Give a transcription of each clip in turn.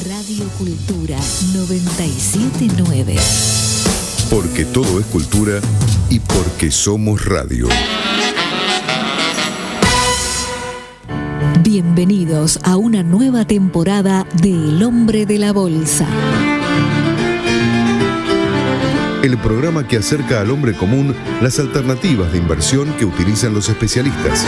Radio Cultura 979. Porque todo es cultura y porque somos radio. Bienvenidos a una nueva temporada de El Hombre de la Bolsa. El programa que acerca al hombre común las alternativas de inversión que utilizan los especialistas.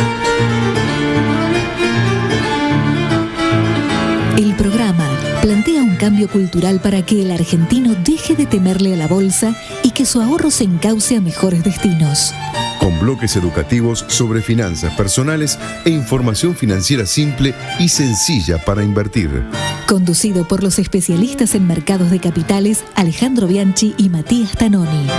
El programa plantea un cambio cultural para que el argentino deje de temerle a la bolsa y que su ahorro se encauce a mejores destinos. Con bloques educativos sobre finanzas personales e información financiera simple y sencilla para invertir. Conducido por los especialistas en mercados de capitales Alejandro Bianchi y Matías Tanoni.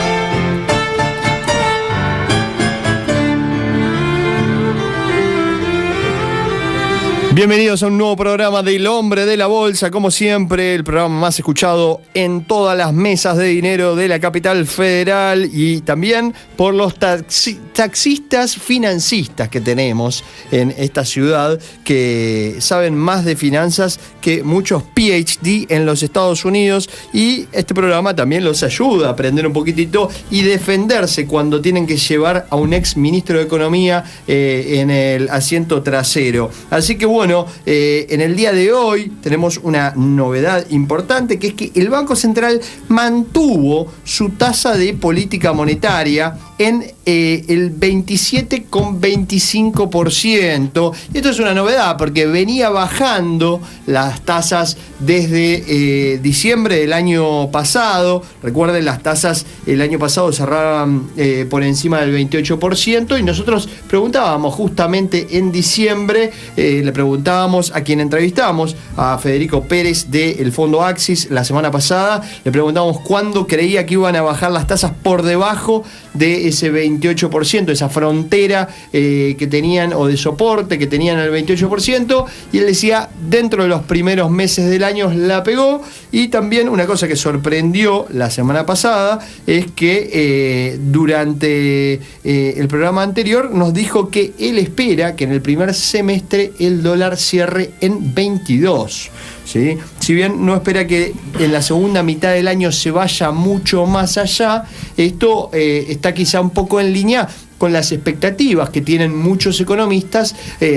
Bienvenidos a un nuevo programa de El Hombre de la Bolsa, como siempre, el programa más escuchado en todas las mesas de dinero de la capital federal y también por los taxistas financistas que tenemos en esta ciudad, que saben más de finanzas que muchos PhD en los Estados Unidos, y este programa también los ayuda a aprender un poquitito y defenderse cuando tienen que llevar a un ex ministro de Economía en el asiento trasero. Así que bueno, en el día de hoy tenemos una novedad importante, que es que el Banco Central mantuvo su tasa de política monetaria en el 27,25%. Y esto es una novedad porque venía bajando las tasas desde diciembre del año pasado. Recuerden, las tasas el año pasado cerraban por encima del 28%, y nosotros preguntábamos justamente en diciembre, le preguntábamos a quien entrevistamos, a Federico Pérez del Fondo Axis la semana pasada, le preguntábamos cuándo creía que iban a bajar las tasas por debajo de ese 28%, esa frontera que tenían, o de soporte que tenían al 28%, y él decía, dentro de los primeros meses del año la pegó. Y también una cosa que sorprendió la semana pasada es que durante el programa anterior nos dijo que él espera que en el primer semestre el dólar cierre en 22. ¿Sí? Si bien no espera que en la segunda mitad del año se vaya mucho más allá, esto está quizá un poco en línea con las expectativas que tienen muchos economistas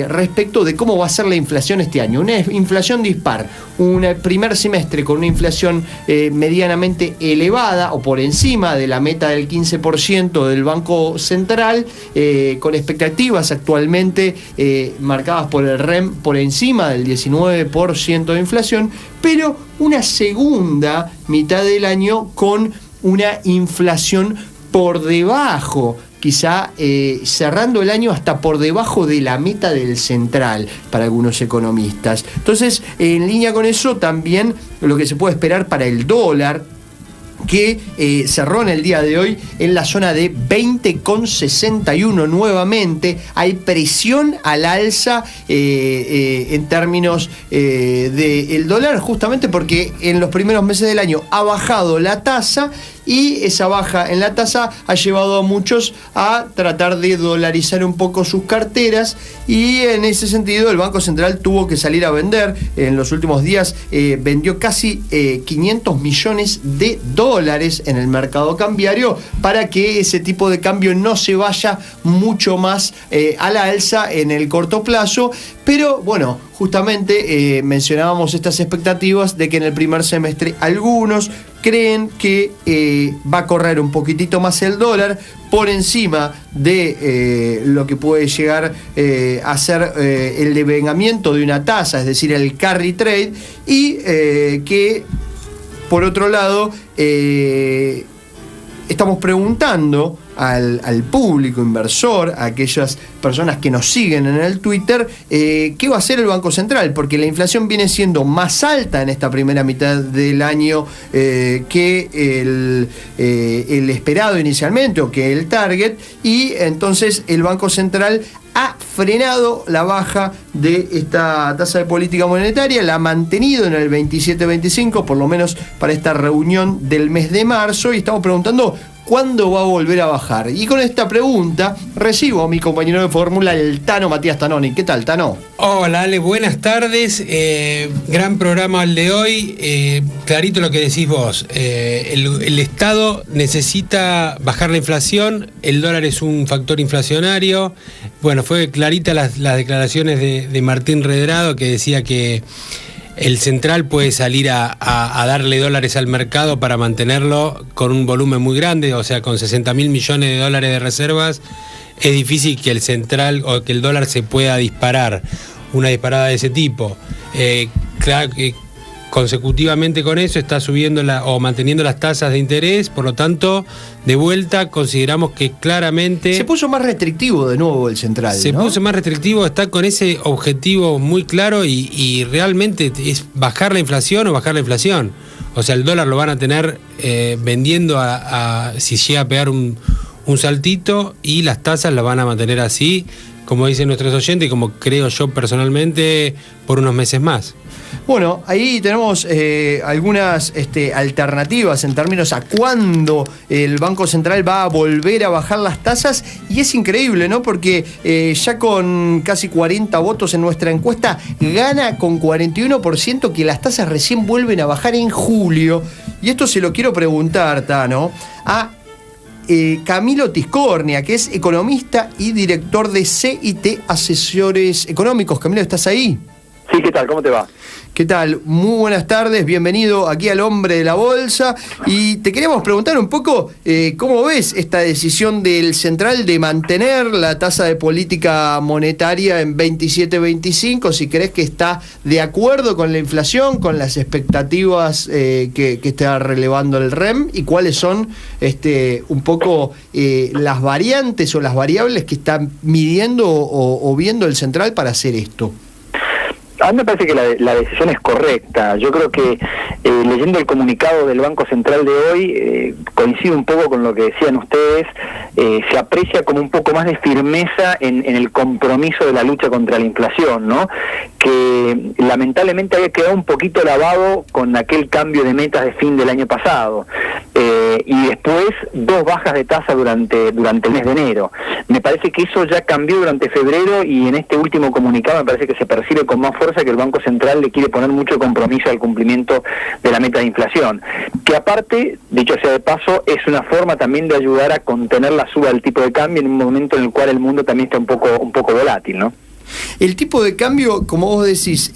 respecto de cómo va a ser la inflación este año. Una inflación dispar, un primer semestre con una inflación medianamente elevada o por encima de la meta del 15% del Banco Central, con expectativas actualmente marcadas por el REM por encima del 19% de inflación, pero una segunda mitad del año con una inflación por debajo, quizá cerrando el año hasta por debajo de la meta del central para algunos economistas. Entonces, en línea con eso, también lo que se puede esperar para el dólar, que cerró en el día de hoy en la zona de 20,61 nuevamente. Hay presión al alza en términos del dólar, justamente porque en los primeros meses del año ha bajado la tasa, y esa baja en la tasa ha llevado a muchos a tratar de dolarizar un poco sus carteras, y en ese sentido el Banco Central tuvo que salir a vender. En los últimos días vendió casi 500 millones de dólares en el mercado cambiario para que ese tipo de cambio no se vaya mucho más a la alza en el corto plazo. Pero bueno, justamente mencionábamos estas expectativas de que en el primer semestre algunos creen que va a correr un poquitito más el dólar por encima de lo que puede llegar a ser el devengamiento de una tasa, es decir, el carry trade, y que por otro lado estamos preguntando al público inversor, a aquellas personas que nos siguen en el Twitter, ¿qué va a hacer el Banco Central? Porque la inflación viene siendo más alta en esta primera mitad del año que el esperado inicialmente, o que el target, y entonces el Banco Central ha frenado la baja de esta tasa de política monetaria, la ha mantenido en el 27-25, por lo menos para esta reunión del mes de marzo, y estamos preguntando ¿cuándo va a volver a bajar? Y con esta pregunta recibo a mi compañero de fórmula, el Tano Matías Tanoni. ¿Qué tal, Tano? Hola, Ale, buenas tardes. Gran programa el de hoy. Clarito lo que decís vos. El Estado necesita bajar la inflación, el dólar es un factor inflacionario. Bueno, fue clarita las declaraciones de Martín Redrado, que decía que el central puede salir a darle dólares al mercado para mantenerlo con un volumen muy grande, o sea, con 60.000 millones de dólares de reservas, es difícil que el central o que el dólar se pueda disparar, una disparada de ese tipo. Claro que consecutivamente con eso está subiendo o manteniendo las tasas de interés, por lo tanto, de vuelta consideramos que claramente se puso más restrictivo de nuevo el central, se ¿no? puso más restrictivo, está con ese objetivo muy claro y realmente es bajar la inflación o bajar la inflación. O sea, el dólar lo van a tener vendiendo si llega a pegar un saltito, y las tasas las van a mantener así, como dicen nuestros oyentes y como creo yo personalmente, por unos meses más. Bueno, ahí tenemos algunas alternativas en términos a cuándo el Banco Central va a volver a bajar las tasas, y es increíble, ¿no? Porque ya con casi 40 votos en nuestra encuesta, gana con 41% que las tasas recién vuelven a bajar en julio. Y esto se lo quiero preguntar, Tano, a Camilo Tiscornia, que es economista y director de CIT Asesores Económicos. Camilo, ¿estás ahí? Sí, ¿qué tal? ¿Cómo te va? ¿Qué tal? Muy buenas tardes, bienvenido aquí al Hombre de la Bolsa. Y te queríamos preguntar un poco cómo ves esta decisión del central de mantener la tasa de política monetaria en 27-25, si crees que está de acuerdo con la inflación, con las expectativas que está relevando el REM, y cuáles son un poco las variantes o las variables que está midiendo o viendo el central para hacer esto. A mí me parece que la decisión es correcta. Yo creo que leyendo el comunicado del Banco Central de hoy, coincido un poco con lo que decían ustedes, se aprecia como un poco más de firmeza en el compromiso de la lucha contra la inflación, ¿no? Que lamentablemente había quedado un poquito lavado con aquel cambio de metas de fin del año pasado. Y después 2 bajas de tasa durante el mes de enero. Me parece que eso ya cambió durante febrero, y en este último comunicado me parece que se percibe con más fuerza que el Banco Central le quiere poner mucho compromiso al cumplimiento de la meta de inflación, que aparte, dicho sea de paso, es una forma también de ayudar a contener la suba del tipo de cambio en un momento en el cual el mundo también está un poco volátil, ¿no? El tipo de cambio, como vos decís,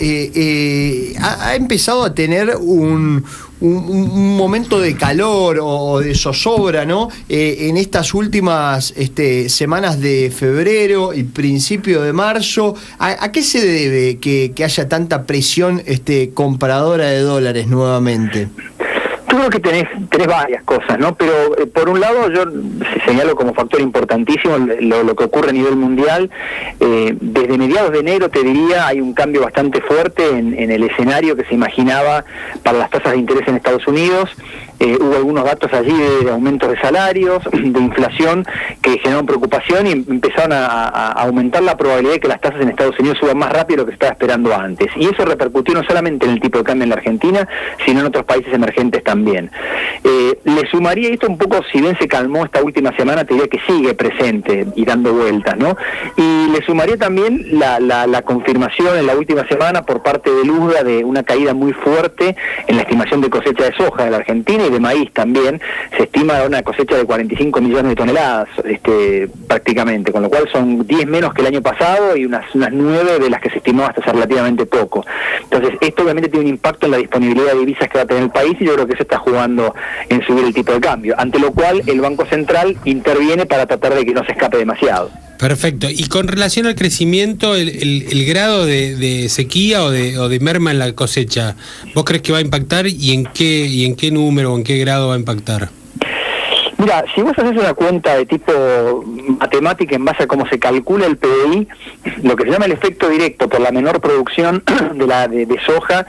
ha empezado a tener un momento de calor o de zozobra, ¿no? En estas últimas semanas de febrero y principio de marzo. ¿A qué se debe que haya tanta presión compradora de dólares nuevamente? Yo creo que tenés varias cosas, ¿no? Pero por un lado yo señalo como factor importantísimo lo que ocurre a nivel mundial. Desde mediados de enero, te diría, hay un cambio bastante fuerte en el escenario que se imaginaba para las tasas de interés en Estados Unidos. Hubo algunos datos allí de aumentos de salarios, de inflación, que generaron preocupación y empezaron a aumentar la probabilidad de que las tasas en Estados Unidos suban más rápido de lo que se estaba esperando antes. Y eso repercutió no solamente en el tipo de cambio en la Argentina, sino en otros países emergentes también. Le sumaría esto un poco, si bien se calmó esta última semana, te diría que sigue presente y dando vueltas, ¿no? Y le sumaría también la confirmación en la última semana por parte del USDA de una caída muy fuerte en la estimación de cosecha de soja de la Argentina y de maíz también. Se estima una cosecha de 45 millones de toneladas prácticamente, con lo cual son 10 menos que el año pasado y unas 9 de las que se estimó hasta hace relativamente poco. Entonces esto obviamente tiene un impacto en la disponibilidad de divisas que va a tener el país, y yo creo que eso está jugando en subir el tipo de cambio, ante lo cual el Banco Central interviene para tratar de que no se escape demasiado. Perfecto. Y con relación al crecimiento, el grado de sequía o de merma en la cosecha, ¿vos crees que va a impactar y en qué número o en qué grado va a impactar? Mira, si vos haces una cuenta de tipo matemática en base a cómo se calcula el PDI, lo que se llama el efecto directo por la menor producción de soja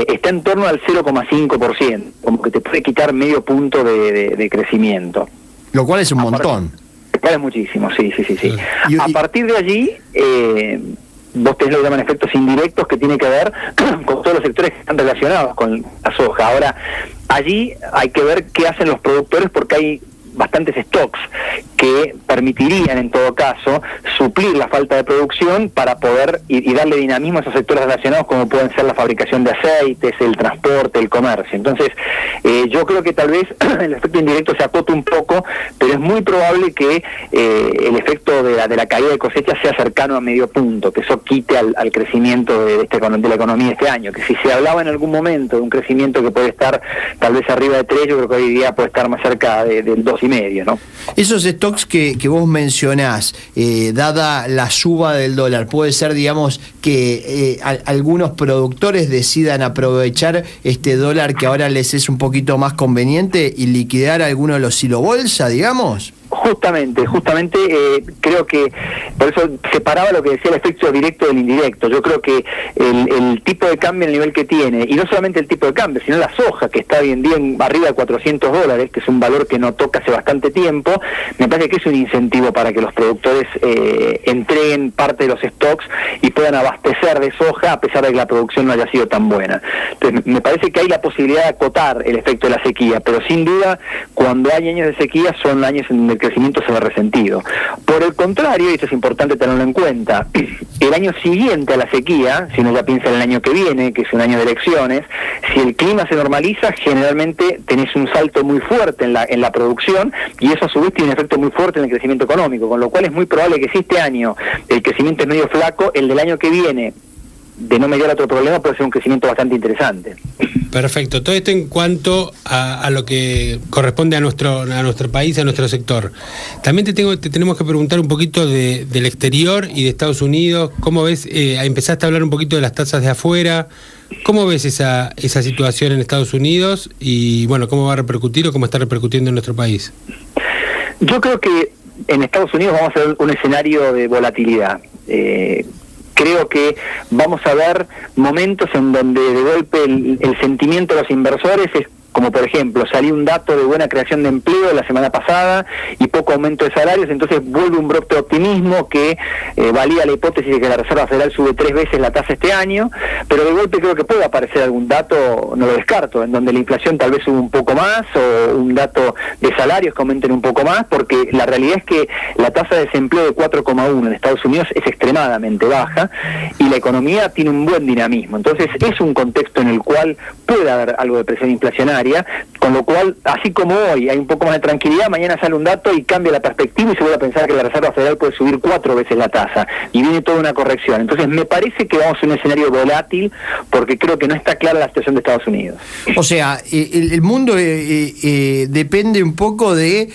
está en torno al 0,5%, como que te puede quitar medio punto de crecimiento. Lo cual es un montón. vale muchísimo, sí. Y- A partir de allí, vos tenés lo que llaman efectos indirectos, que tiene que ver con todos los sectores que están relacionados con la soja. Ahora, allí hay que ver qué hacen los productores, porque hay bastantes stocks que permitirían en todo caso suplir la falta de producción para poder y darle dinamismo a esos sectores relacionados, como pueden ser la fabricación de aceites, el transporte, el comercio. Entonces yo creo que tal vez el efecto indirecto se acote un poco, pero es muy probable que el efecto de la caída de cosecha sea cercano a medio punto, que eso quite al crecimiento de la economía este año, que si se hablaba en algún momento de un crecimiento que puede estar tal vez arriba de 3, yo creo que hoy día puede estar más cerca del 2,5, ¿no? Esos stocks que vos mencionás, dada la suba del dólar, puede ser, digamos, que algunos productores decidan aprovechar este dólar que ahora les es un poquito más conveniente y liquidar alguno de los silobolsa, digamos. Justamente, creo que por eso separaba lo que decía el efecto directo del indirecto. Yo creo que el tipo de cambio, el nivel que tiene, y no solamente el tipo de cambio, sino la soja, que está hoy en día arriba de $400, que es un valor que no toca hace bastante tiempo, me parece que es un incentivo para que los productores entreguen parte de los stocks y puedan abastecer de soja, a pesar de que la producción no haya sido tan buena. Entonces, me parece que hay la posibilidad de acotar el efecto de la sequía, pero sin duda, cuando hay años de sequía, son años en el crecimiento se ve resentido. Por el contrario, y esto es importante tenerlo en cuenta, el año siguiente a la sequía, si uno ya piensa en el año que viene, que es un año de elecciones, si el clima se normaliza, generalmente tenés un salto muy fuerte en la producción, y eso a su vez tiene un efecto muy fuerte en el crecimiento económico, con lo cual es muy probable que si este año el crecimiento es medio flaco, el del año que viene, de no mediar otro problema, puede ser un crecimiento bastante interesante. Perfecto. Todo esto en cuanto a lo que corresponde a nuestro país, a nuestro sector. También te tenemos que preguntar un poquito del exterior y de Estados Unidos. ¿Cómo ves? Empezaste a hablar un poquito de las tasas de afuera. ¿Cómo ves esa situación en Estados Unidos? Y bueno, ¿cómo va a repercutir o cómo está repercutiendo en nuestro país? Yo creo que en Estados Unidos vamos a ver un escenario de volatilidad. Creo que vamos a ver momentos en donde de golpe el sentimiento de los inversores es como por ejemplo, salió un dato de buena creación de empleo la semana pasada y poco aumento de salarios, entonces vuelve un brote de optimismo que valida la hipótesis de que la Reserva Federal sube 3 veces la tasa este año, pero de golpe creo que puede aparecer algún dato, no lo descarto, en donde la inflación tal vez sube un poco más, o un dato de salarios que aumenten un poco más, porque la realidad es que la tasa de desempleo de 4,1 en Estados Unidos es extremadamente baja y la economía tiene un buen dinamismo, entonces es un contexto en el cual puede haber algo de presión inflacionaria, con lo cual, así como hoy hay un poco más de tranquilidad, mañana sale un dato y cambia la perspectiva y se vuelve a pensar que la Reserva Federal puede subir 4 veces la tasa y viene toda una corrección. Entonces me parece que vamos a un escenario volátil porque creo que no está clara la situación de Estados Unidos. O sea, el mundo depende un poco de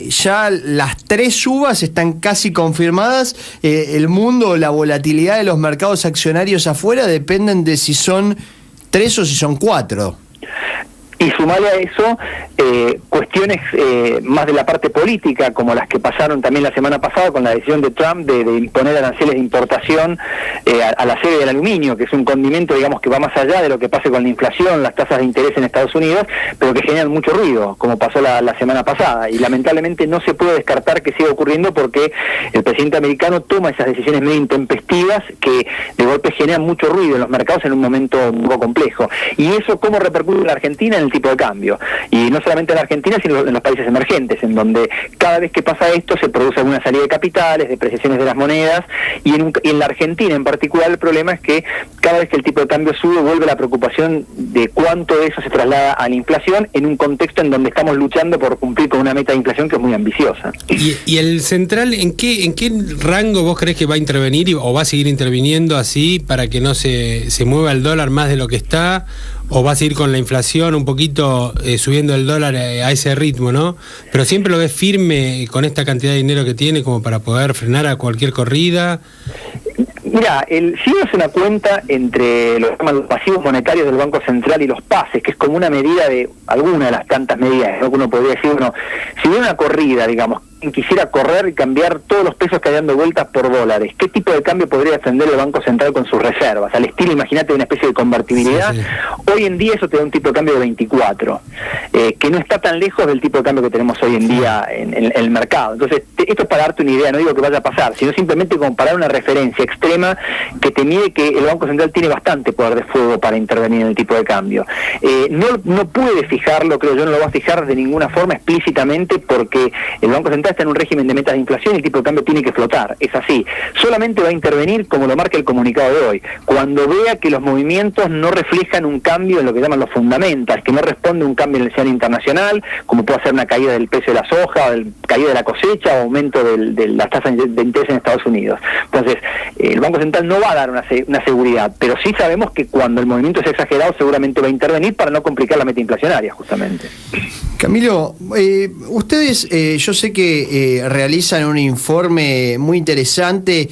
ya las 3 subas están casi confirmadas. El mundo, la volatilidad de los mercados accionarios afuera dependen de si son 3 o si son 4. Y sumarle a eso cuestiones más de la parte política, como las que pasaron también la semana pasada con la decisión de Trump de imponer aranceles de importación a la serie del aluminio, que es un condimento, digamos, que va más allá de lo que pase con la inflación, las tasas de interés en Estados Unidos, pero que generan mucho ruido, como pasó la semana pasada. Y lamentablemente no se puede descartar que siga ocurriendo porque el presidente americano toma esas decisiones medio intempestivas que de golpe generan mucho ruido en los mercados en un momento un poco complejo. Y eso cómo repercute en la Argentina en el tipo de cambio. Y no solamente en la Argentina, sino en los países emergentes, en donde cada vez que pasa esto se produce alguna salida de capitales, depreciaciones de las monedas, y en la Argentina en particular el problema es que cada vez que el tipo de cambio sube vuelve la preocupación de cuánto de eso se traslada a la inflación en un contexto en donde estamos luchando por cumplir con una meta de inflación que es muy ambiciosa. ¿Y el central en qué rango vos crees que va a intervenir o va a seguir interviniendo así para que no se mueva el dólar más de lo que está? ¿O va a seguir con la inflación un poquito subiendo el dólar a ese ritmo, ¿no? Pero siempre lo ves firme con esta cantidad de dinero que tiene como para poder frenar a cualquier corrida. Mira, si uno hace una cuenta entre los pasivos monetarios del Banco Central y los pases, que es como una medida de alguna de las tantas medidas, ¿no? Que uno podría decir, bueno, si hubiera una corrida, digamos, alguien quisiera correr y cambiar todos los pesos que hay dando vueltas por dólares, ¿qué tipo de cambio podría defender el Banco Central con sus reservas? Al estilo, imagínate, de una especie de convertibilidad. Sí. Hoy en día eso te da un tipo de cambio de 24, que no está tan lejos del tipo de cambio que tenemos hoy en día en el mercado. Entonces, esto es para darte una idea, no digo que vaya a pasar, sino simplemente comparar una referencia extrema que te mide que el Banco Central tiene bastante poder de fuego para intervenir en el tipo de cambio. No puede fijarlo, creo yo, no lo va a fijar de ninguna forma explícitamente, porque el Banco Central está en un régimen de metas de inflación y el tipo de cambio tiene que flotar, es así. Solamente va a intervenir, como lo marca el comunicado de hoy, cuando vea que los movimientos no reflejan un cambio en lo que llaman los fundamentals, que no responde a un cambio en el escenario internacional, como puede ser una caída del precio de la soja, o caída de la cosecha, o aumento de las tasas de interés en Estados Unidos. Entonces, el Banco Central no va a dar una seguridad, pero sí sabemos que cuando el movimiento es exagerado seguramente va a intervenir para no complicar la meta inflacionaria, justamente. Camilo, ustedes, yo sé que realizan un informe muy interesante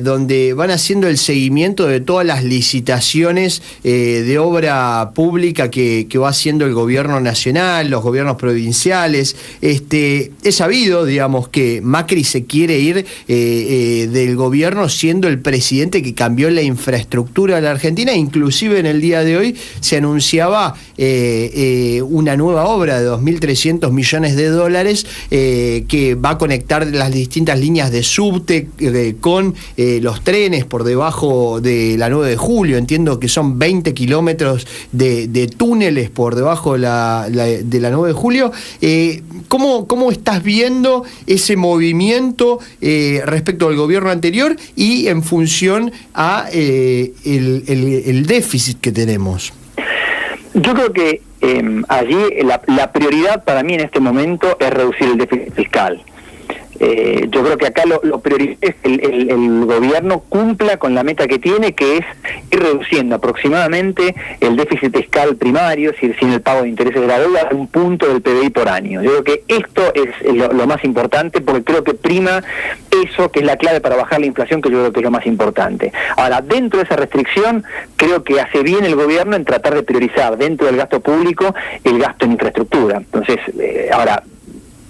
donde van haciendo el seguimiento de todas las licitaciones de obra pública que va haciendo el gobierno nacional, los gobiernos provinciales. Es sabido, digamos, que Macri se quiere ir del gobierno siendo el presidente que cambió la infraestructura de la Argentina. Inclusive en el día de hoy se anunciaba una nueva obra de 2.300 millones de dólares que va a conectar las distintas líneas de subte con los trenes por debajo de la 9 de julio. Entiendo que son 20 kilómetros de túneles por debajo de la 9 de julio. ¿Cómo estás viendo ese movimiento respecto al gobierno anterior y en función a el déficit que tenemos? Yo creo que allí la prioridad para mí en este momento es reducir el déficit fiscal. Yo creo que acá lo prioritario es que el gobierno cumpla con la meta que tiene, que es ir reduciendo aproximadamente el déficit fiscal primario, es decir, sin el pago de intereses de la deuda, a un punto del PBI por año. Yo creo que esto es lo más importante, porque creo que prima eso, que es la clave para bajar la inflación, que yo creo que es lo más importante. Ahora, dentro de esa restricción, creo que hace bien el gobierno en tratar de priorizar dentro del gasto público el gasto en infraestructura. Entonces, ahora,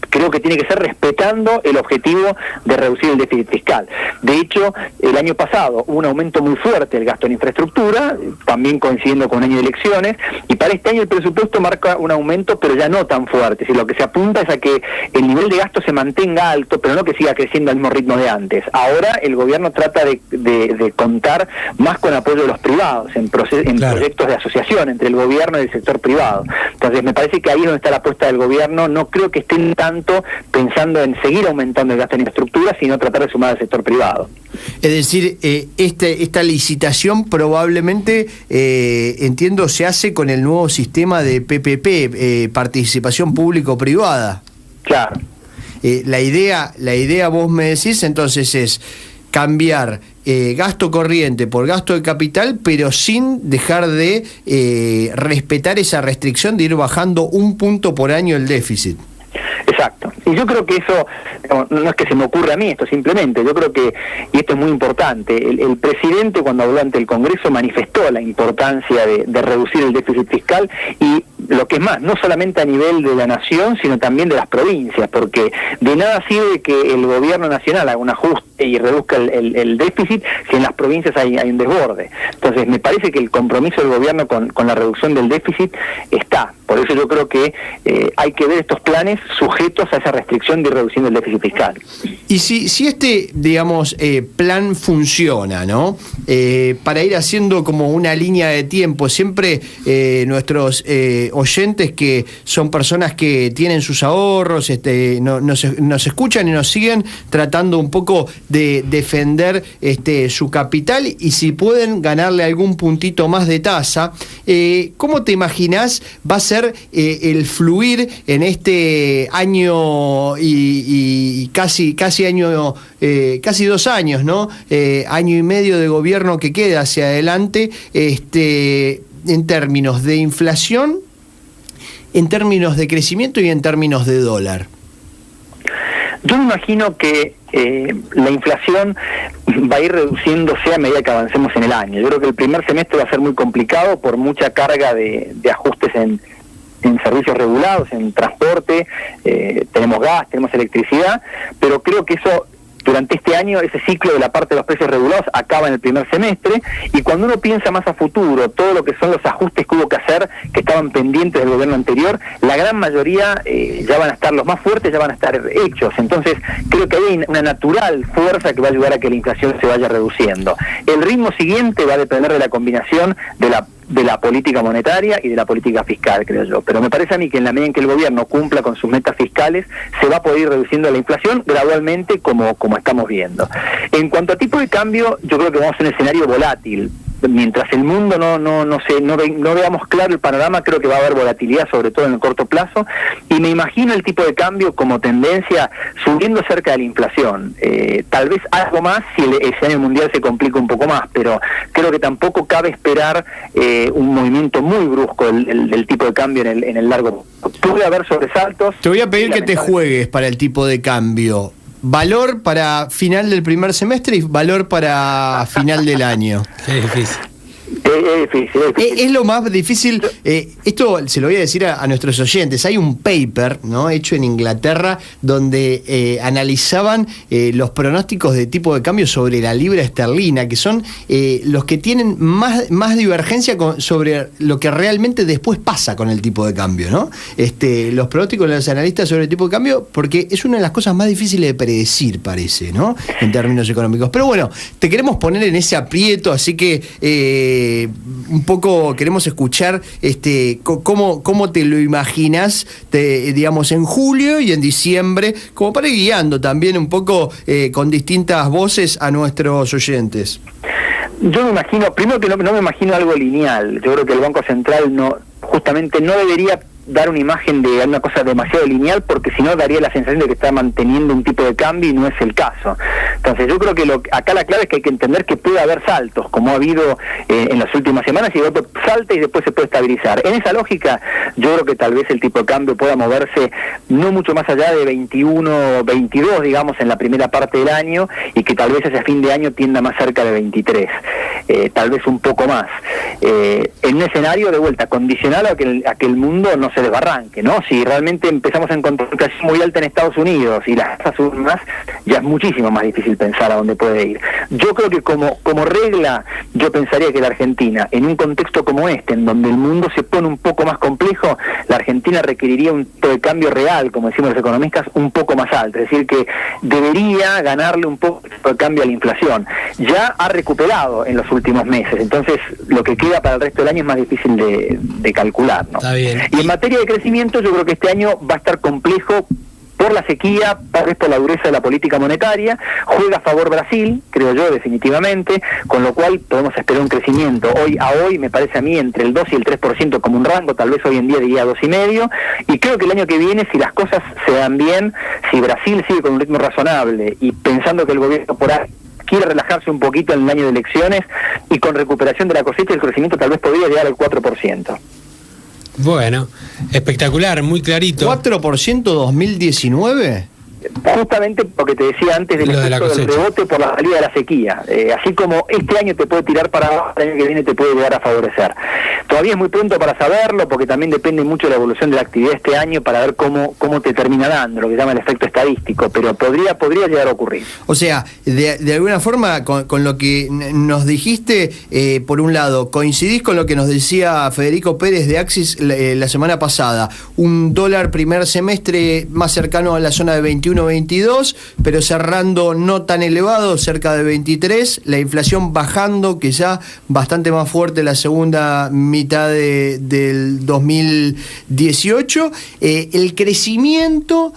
creo que tiene que ser respetando el objetivo de reducir el déficit fiscal. De hecho, el año pasado hubo un aumento muy fuerte del gasto en infraestructura, también coincidiendo con un año de elecciones, y para este año el presupuesto marca un aumento, pero ya no tan fuerte. Si lo que se apunta es a que el nivel de gasto se mantenga alto, pero no que siga creciendo al mismo ritmo de antes. Ahora el gobierno trata de contar más con apoyo de los privados, en proyectos de asociación entre el gobierno y el sector privado. Entonces me parece que ahí es donde está la apuesta del gobierno. No creo que estén tan pensando en seguir aumentando el gasto en infraestructura, sino tratar de sumar al sector privado. Es decir, esta licitación probablemente, entiendo, se hace con el nuevo sistema de PPP, participación público-privada. Claro. La idea, vos me decís, entonces es cambiar gasto corriente por gasto de capital, pero sin dejar de respetar esa restricción de ir bajando un punto por año el déficit. Exacto. Y yo creo que eso, no es que se me ocurra a mí esto, simplemente, yo creo que, y esto es muy importante, el presidente cuando habló ante el Congreso manifestó la importancia de reducir el déficit fiscal, y lo que es más, no solamente a nivel de la nación, sino también de las provincias, porque de nada sirve que el gobierno nacional haga un ajuste y reduzca el déficit si en las provincias hay un desborde. Entonces me parece que el compromiso del gobierno con la reducción del déficit está. Por eso yo creo que hay que ver estos planes sujetos a esa restricción de ir reduciendo el déficit fiscal. Y si este, digamos, plan funciona, ¿no? Para ir haciendo como una línea de tiempo, siempre nuestros oyentes, que son personas que tienen sus ahorros, nos escuchan y nos siguen tratando un poco de defender su capital, y si pueden ganarle algún puntito más de tasa, ¿cómo te imaginás va a ser el fluir en este año y casi año, casi 2 años, ¿no? Año y medio de gobierno que queda hacia adelante, en términos de inflación, en términos de crecimiento y en términos de dólar? Yo me imagino que la inflación va a ir reduciéndose a medida que avancemos en el año. Yo creo que el primer semestre va a ser muy complicado por mucha carga de ajustes en servicios regulados, en transporte, tenemos gas, tenemos electricidad, pero creo que eso durante este año, ese ciclo de la parte de los precios regulados acaba en el primer semestre, y cuando uno piensa más a futuro, todo lo que son los ajustes que hubo que hacer, que estaban pendientes del gobierno anterior, la gran mayoría ya van a estar, los más fuertes ya van a estar hechos. Entonces creo que hay una natural fuerza que va a ayudar a que la inflación se vaya reduciendo. El ritmo siguiente va a depender de la combinación de la política monetaria y de la política fiscal, creo yo. Pero me parece a mí que en la medida en que el gobierno cumpla con sus metas fiscales, se va a poder ir reduciendo la inflación gradualmente, como estamos viendo. En cuanto a tipo de cambio, yo creo que vamos a un escenario volátil. Mientras el mundo no veamos claro el panorama, creo que va a haber volatilidad, sobre todo en el corto plazo, y me imagino el tipo de cambio como tendencia subiendo cerca de la inflación. Tal vez algo más si el escenario mundial se complica un poco más, pero creo que tampoco cabe esperar un movimiento muy brusco del tipo de cambio en el largo plazo. Puede haber sobresaltos. Te voy a pedir que te juegues para el tipo de cambio. Valor para final del primer semestre y valor para final del año. Es difícil. Es difícil. Es lo más difícil. Esto se lo voy a decir a nuestros oyentes. Hay un paper, ¿no?, hecho en Inglaterra, donde analizaban los pronósticos de tipo de cambio sobre la libra esterlina, que son los que tienen más divergencia sobre lo que realmente después pasa con el tipo de cambio, ¿no? Los pronósticos de los analistas sobre el tipo de cambio, porque es una de las cosas más difíciles de predecir, parece, ¿no?, en términos económicos. Pero bueno, te queremos poner en ese aprieto, así que un poco queremos escuchar cómo te lo imaginas, digamos, en julio y en diciembre, como para ir guiando también un poco con distintas voces a nuestros oyentes. Yo me imagino, primero que no me imagino algo lineal. Yo creo que el Banco Central justamente no debería dar una imagen de una cosa demasiado lineal, porque si no daría la sensación de que está manteniendo un tipo de cambio, y no es el caso. Entonces yo creo que acá la clave es que hay que entender que puede haber saltos, como ha habido en las últimas semanas, y otro salta y después se puede estabilizar. En esa lógica, yo creo que tal vez el tipo de cambio pueda moverse no mucho más allá de 21, 22, digamos, en la primera parte del año, y que tal vez hacia fin de año tienda más cerca de 23, tal vez un poco más. En un escenario de vuelta condicional a que el mundo no se desbarranque, ¿no? Si realmente empezamos a encontrar una inflación muy alta en Estados Unidos y las tasas suben más, ya es muchísimo más difícil pensar a dónde puede ir. Yo creo que como regla, yo pensaría que la Argentina, en un contexto como este, en donde el mundo se pone un poco más complejo, la Argentina requeriría un tipo de cambio real, como decimos los economistas, un poco más alto. Es decir, que debería ganarle un poco de cambio a la inflación. Ya ha recuperado en los últimos meses, entonces lo que queda para el resto del año es más difícil de calcular, ¿no? Está bien. Y en materia de crecimiento, yo creo que este año va a estar complejo por la sequía, tal vez por la dureza de la política monetaria. Juega a favor Brasil, creo yo, definitivamente, con lo cual podemos esperar un crecimiento hoy me parece a mí entre el 2 y el 3% como un rango, tal vez hoy en día diría 2,5%, y creo que el año que viene, si las cosas se dan bien, si Brasil sigue con un ritmo razonable y pensando que el gobierno por ahí quiere relajarse un poquito en el año de elecciones, y con recuperación de la cosecha, el crecimiento tal vez podría llegar al 4%. Bueno, espectacular, muy clarito. ¿4% 2019? Justamente porque te decía antes del efecto del rebote por la salida de la sequía. Así como este año te puede tirar para abajo, el año que viene te puede llegar a favorecer. Todavía es muy pronto para saberlo, porque también depende mucho de la evolución de la actividad este año para ver cómo te termina dando, lo que se llama el efecto estadístico, pero podría llegar a ocurrir. O sea, de alguna forma, con lo que nos dijiste, por un lado, coincidís con lo que nos decía Federico Pérez de Axis la semana pasada, un dólar primer semestre más cercano a la zona de 21-22, pero cerrando no tan elevado, cerca de 23, la inflación bajando, que ya bastante más fuerte la segunda mitad del 2018, el crecimiento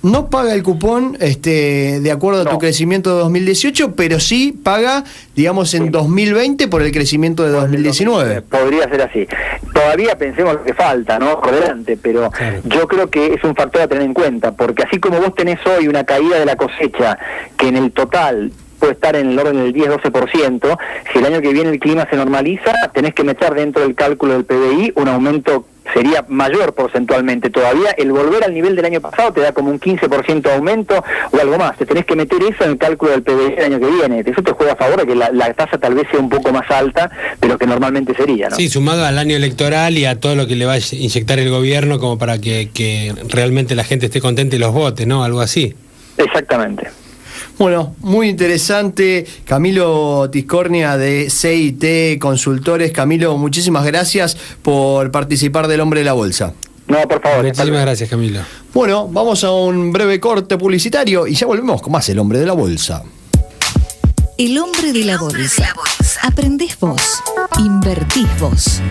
no paga el cupón de acuerdo a tu crecimiento de 2018, pero sí paga, digamos, en 2020 por el crecimiento de 2019. Podría ser así. Todavía pensemos que falta, ¿no?, por delante, pero claro, yo creo que es un factor a tener en cuenta, porque así como vos tenés hoy una caída de la cosecha que en el total puede estar en el orden del 10-12%, si el año que viene el clima se normaliza, tenés que meter dentro del cálculo del PBI un aumento sería mayor porcentualmente todavía. El volver al nivel del año pasado te da como un 15% de aumento o algo más. Te tenés que meter eso en el cálculo del PBI del año que viene. Eso te juega a favor de que la tasa tal vez sea un poco más alta de lo que normalmente sería, ¿no? Sí, sumado al año electoral y a todo lo que le va a inyectar el gobierno como para que realmente la gente esté contenta y los vote, ¿no? Algo así. Exactamente. Bueno, muy interesante. Camilo Tiscornia de CIT Consultores. Camilo, muchísimas gracias por participar del Hombre de la Bolsa. No, por favor. Muchísimas gracias, Camilo. Bueno, vamos a un breve corte publicitario y ya volvemos con más El Hombre de la Bolsa. El Hombre de la Bolsa. Aprendés vos. Invertís vos.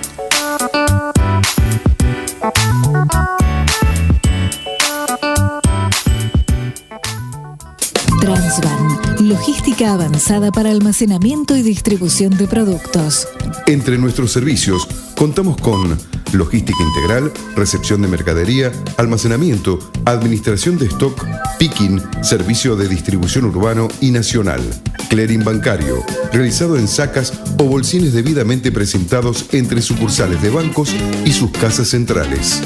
Transvan, logística avanzada para almacenamiento y distribución de productos. Entre nuestros servicios contamos con logística integral, recepción de mercadería, almacenamiento, administración de stock, picking, servicio de distribución urbano y nacional, clearing bancario, realizado en sacas o bolsines debidamente presentados entre sucursales de bancos y sus casas centrales.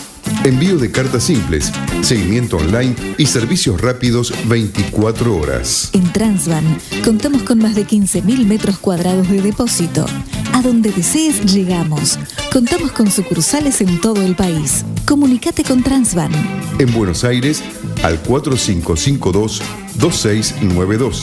Envío de cartas simples, seguimiento online y servicios rápidos 24 horas. En Transvan contamos con más de 15.000 metros cuadrados de depósito. A donde desees llegamos. Contamos con sucursales en todo el país. Comunicate con Transvan. En Buenos Aires, al 4552-2692.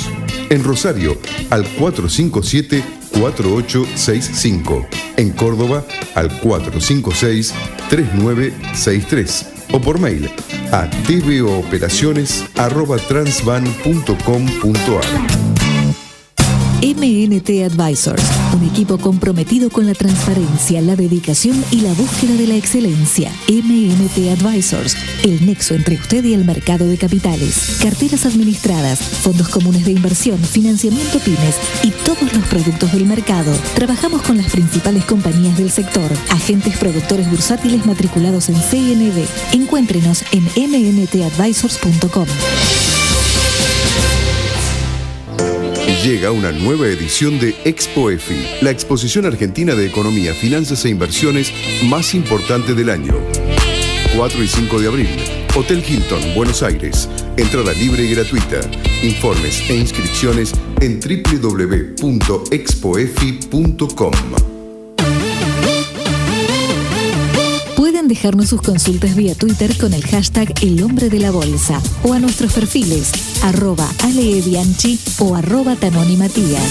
En Rosario, al 457-4865. En Córdoba, al 456-3963. O por mail a tvooperaciones@transvan.com.ar. MNT Advisors, un equipo comprometido con la transparencia, la dedicación y la búsqueda de la excelencia. MNT Advisors, el nexo entre usted y el mercado de capitales. Carteras administradas, fondos comunes de inversión, financiamiento pymes y todos los productos del mercado. Trabajamos con las principales compañías del sector, agentes productores bursátiles matriculados en CNB. Encuéntrenos en mntadvisors.com. Llega una nueva edición de Expo EFI, la exposición argentina de economía, finanzas e inversiones más importante del año. 4 y 5 de abril, Hotel Hilton, Buenos Aires. Entrada libre y gratuita. Informes e inscripciones en www.expoefi.com. Pueden dejarnos sus consultas vía Twitter con el hashtag El Hombre de la Bolsa o a nuestros perfiles @aleebianchi o @tanonimatías.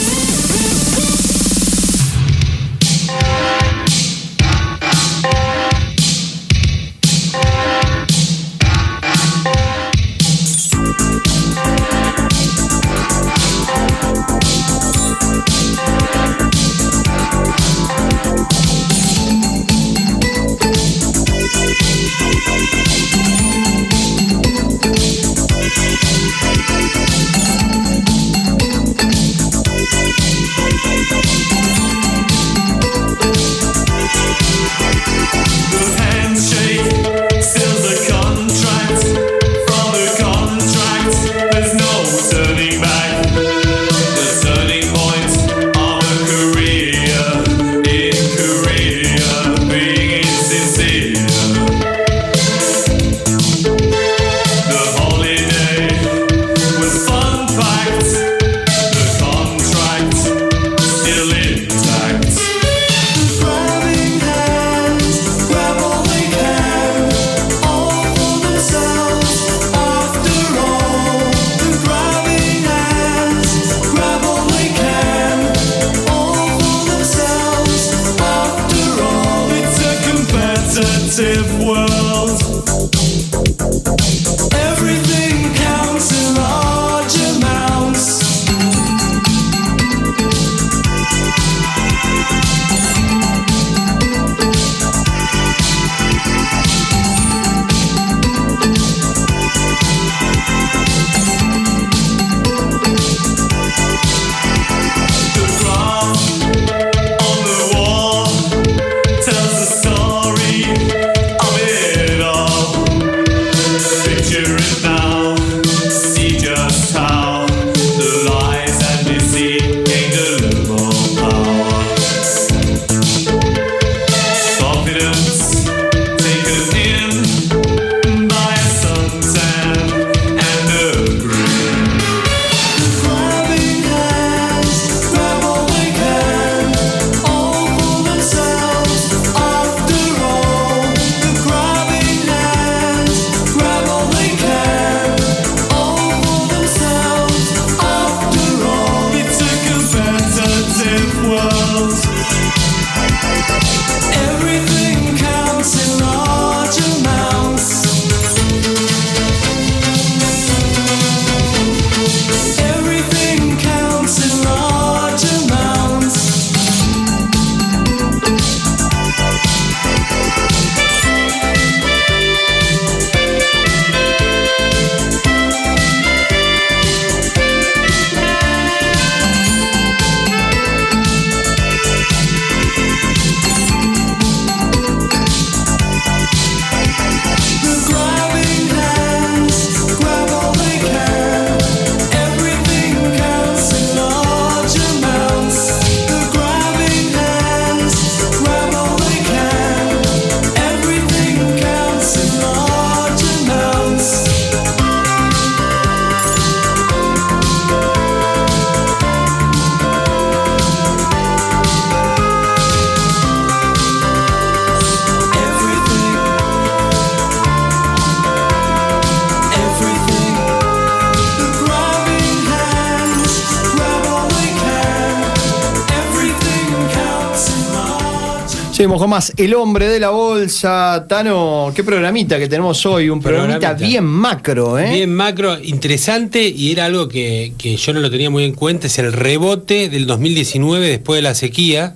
Seguimos con más El Hombre de la Bolsa. Tano, qué programita que tenemos hoy, un programita bien macro, ¿eh? Bien macro, interesante, y era algo que yo no lo tenía muy en cuenta, es el rebote del 2019 después de la sequía,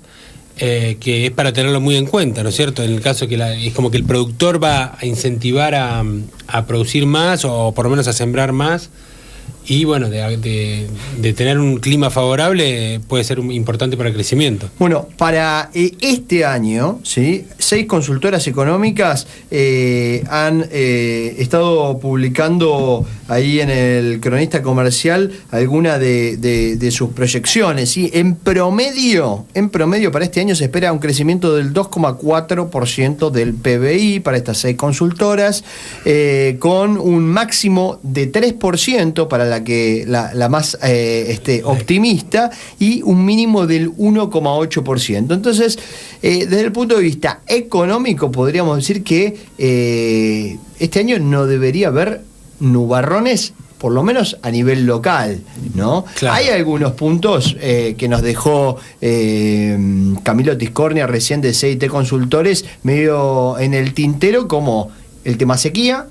que es para tenerlo muy en cuenta, ¿no es cierto? En el caso que es como que el productor va a incentivar a producir más, o por lo menos a sembrar más. Y bueno, de tener un clima favorable puede ser importante para el crecimiento. Bueno, para este año, ¿sí? 6 consultoras económicas han estado publicando ahí en el Cronista Comercial algunas de sus proyecciones, ¿sí? En promedio para este año se espera un crecimiento del 2,4% del PBI para estas 6 consultoras, con un máximo de 3% para la más optimista, y un mínimo del 1,8%. Entonces, desde el punto de vista económico, podríamos decir que este año no debería haber nubarrones, por lo menos a nivel local, ¿no? Claro. Hay algunos puntos que nos dejó Camilo Tiscornia recién de CIT Consultores medio en el tintero, como el tema sequía,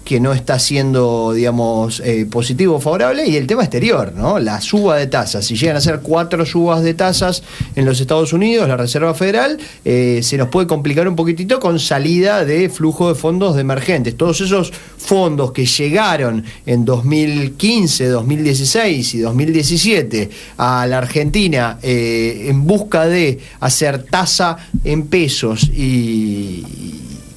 que no está siendo, digamos, positivo o favorable, y el tema exterior, ¿no? La suba de tasas. Si llegan a ser 4 subas de tasas en los Estados Unidos, la Reserva Federal, se nos puede complicar un poquitito con salida de flujo de fondos de emergentes. Todos esos fondos que llegaron en 2015, 2016 y 2017 a la Argentina en busca de hacer tasa en pesos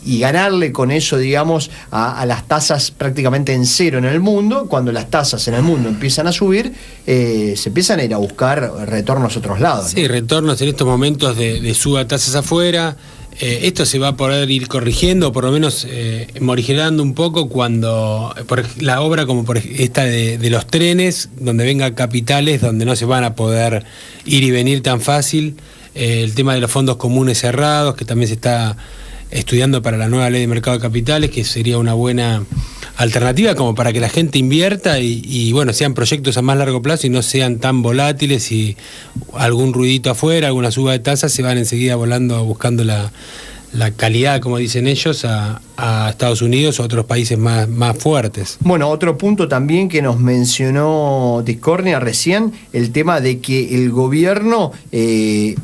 y ganarle con eso, digamos, a las tasas prácticamente en cero en el mundo. Cuando las tasas en el mundo empiezan a subir, se empiezan a ir a buscar retornos a otros lados, ¿no? Sí, retornos en estos momentos de suba tasas afuera. Esto se va a poder ir corrigiendo, por lo menos morigerando un poco cuando por la obra como por esta de los trenes, donde vengan capitales donde no se van a poder ir y venir tan fácil. El tema de los fondos comunes cerrados, que también se está estudiando para la nueva ley de mercado de capitales, que sería una buena alternativa como para que la gente invierta y bueno, sean proyectos a más largo plazo y no sean tan volátiles, y algún ruidito afuera, alguna suba de tasas, se van enseguida volando buscando la calidad, como dicen ellos, a Estados Unidos o a otros países más fuertes. Bueno, otro punto también que nos mencionó Tiscornia recién, el tema de que el gobierno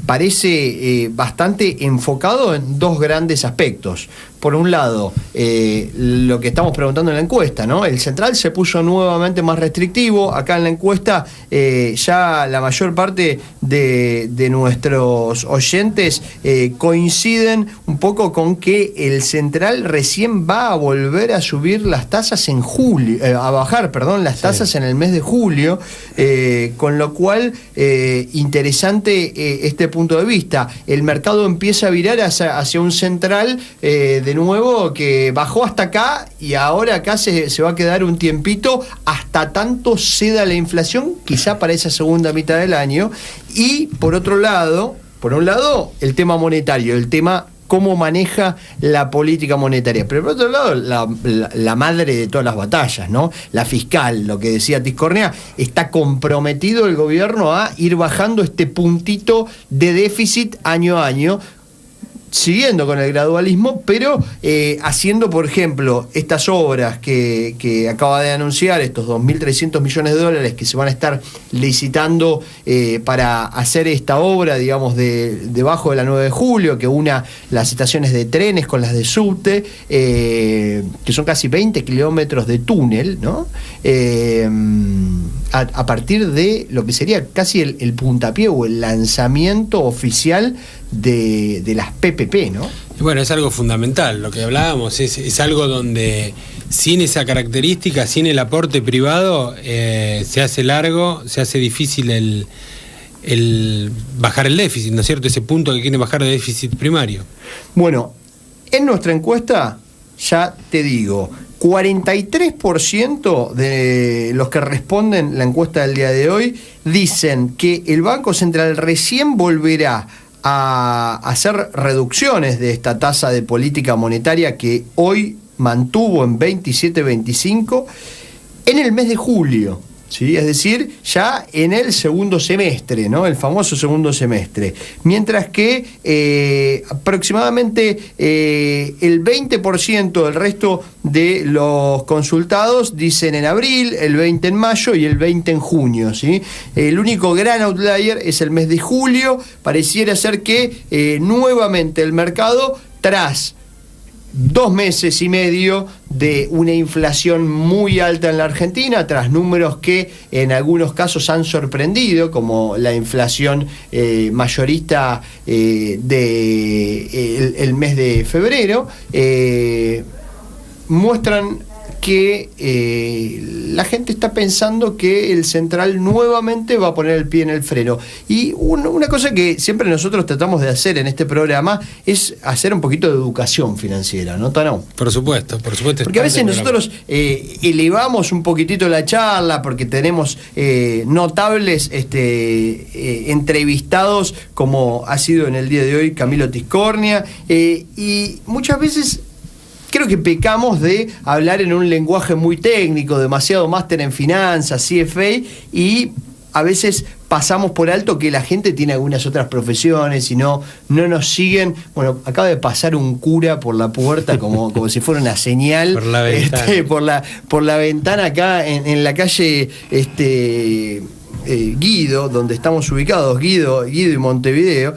parece bastante enfocado en 2 grandes aspectos. Por un lado, lo que estamos preguntando en la encuesta, ¿no? El central se puso nuevamente más restrictivo. Acá en la encuesta ya la mayor parte de nuestros oyentes coinciden un poco con que el central recién va a volver a subir las tasas en julio, a bajar, perdón, las tasas en el mes de julio, con lo cual interesante este punto de vista. El mercado empieza a virar hacia un central de nuevo que bajó hasta acá, y ahora acá se va a quedar un tiempito hasta tanto ceda la inflación, quizá para esa segunda mitad del año. Y por un lado, el tema monetario, el tema cómo maneja la política monetaria. Pero por otro lado, la madre de todas las batallas, ¿no? La fiscal, lo que decía Tiscornia, está comprometido el gobierno a ir bajando este puntito de déficit año a año, siguiendo con el gradualismo, pero haciendo, por ejemplo, estas obras que acaba de anunciar, estos 2.300 millones de dólares que se van a estar licitando para hacer esta obra, digamos, debajo de la 9 de julio, que una las estaciones de trenes con las de subte, que son casi 20 kilómetros de túnel, ¿no? A partir de lo que sería casi el puntapié o el lanzamiento oficial de las PPP, ¿no? Bueno, es algo fundamental, lo que hablábamos, es algo donde sin esa característica, sin el aporte privado, se hace largo, se hace difícil el bajar el déficit, ¿no es cierto? Ese punto que quiere bajar de déficit primario. Bueno, en nuestra encuesta, ya te digo, 43% de los que responden la encuesta del día de hoy dicen que el Banco Central recién volverá a hacer reducciones de esta tasa de política monetaria que hoy mantuvo en 27,25 en el mes de julio. ¿sí? Es decir, ya en el segundo semestre, ¿no? El famoso segundo semestre. Mientras que aproximadamente el 20% del resto de los consultados dicen en abril, el 20% en mayo y el 20% en junio, ¿sí? El único gran outlier es el mes de julio. Pareciera ser que nuevamente el mercado, tras 2 meses y medio de una inflación muy alta en la Argentina, tras números que en algunos casos han sorprendido, como la inflación mayorista el mes de febrero, muestran que la gente está pensando que el central nuevamente va a poner el pie en el freno. Y una cosa que siempre nosotros tratamos de hacer en este programa es hacer un poquito de educación financiera, ¿no, Tano? Por supuesto. Porque a veces nosotros elevamos un poquitito la charla porque tenemos notables entrevistados, como ha sido en el día de hoy Camilo Tiscornia, y muchas veces creo que pecamos de hablar en un lenguaje muy técnico, demasiado máster en finanzas, CFA, y a veces pasamos por alto que la gente tiene algunas otras profesiones y no nos siguen. Bueno, acaba de pasar un cura por la puerta como si fuera una señal por la ventana, por la ventana acá en la calle Guido, donde estamos ubicados, Guido y Montevideo.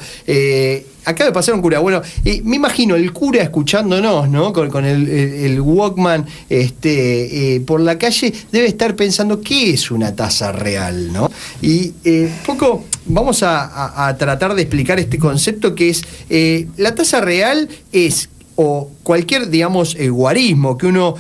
Acaba de pasar un cura. Bueno, me imagino el cura escuchándonos, ¿no? Con el Walkman por la calle, debe estar pensando qué es una tasa real, ¿no? Y poco vamos a tratar de explicar este concepto que es la tasa real es, o cualquier, digamos, guarismo que uno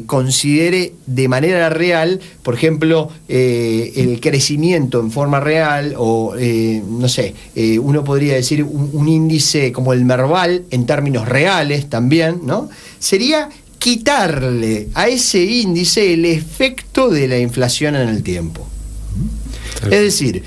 considere de manera real, por ejemplo, el crecimiento en forma real, o no sé, uno podría decir un índice como el Merval en términos reales también, ¿no? Sería quitarle a ese índice el efecto de la inflación en el tiempo. Es decir,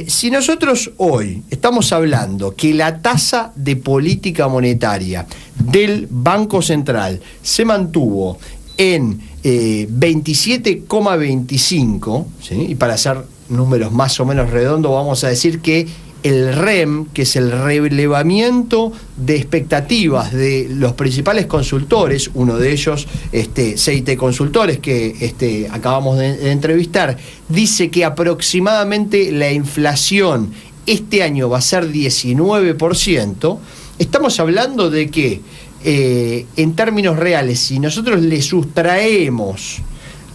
si nosotros hoy estamos hablando que la tasa de política monetaria del Banco Central se mantuvo en 27,25, ¿sí? Y para hacer números más o menos redondos, vamos a decir que el REM, que es el relevamiento de expectativas de los principales consultores, uno de ellos, CIT Consultores, que acabamos de entrevistar, dice que aproximadamente la inflación este año va a ser 19%. Estamos hablando de que, en términos reales, si nosotros le sustraemos